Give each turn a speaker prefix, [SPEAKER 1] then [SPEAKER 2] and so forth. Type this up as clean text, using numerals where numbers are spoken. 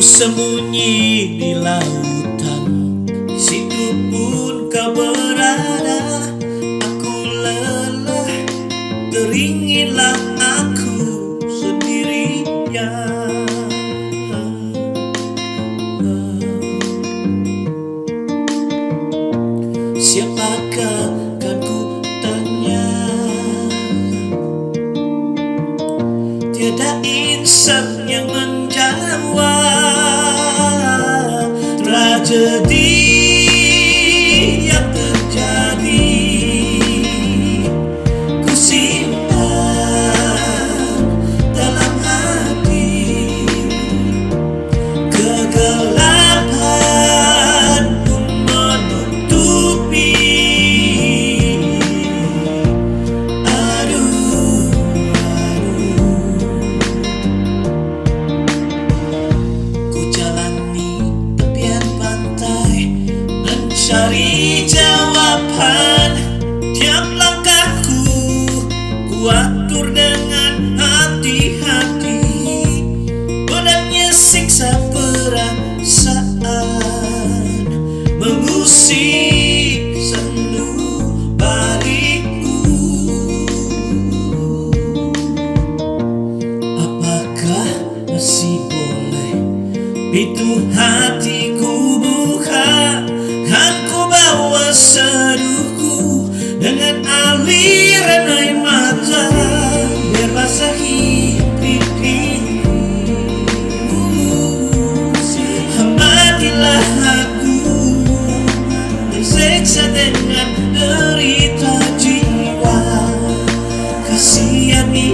[SPEAKER 1] sembunyi di lautan, di situ pun kau berada. Aku lelah, teringinlah aku sendirian. Siapakah kan ku tanya? Tiada insan yang menjawab tragedi yang terjadi. Ku simpan dalam hati kegelapan pun menutupi. Cari jawaban tiap langkahku, ku atur dengan hati-hati. Beratnya siksa perasaan mengusik sendu balikku. Apakah masih boleh pintu hatiku buka? Kan ku bawa seduhku dengan aliran air mata, biar basahi pipiku. Amatilah aku, tersiksa dengan derita jiwa. Kasihani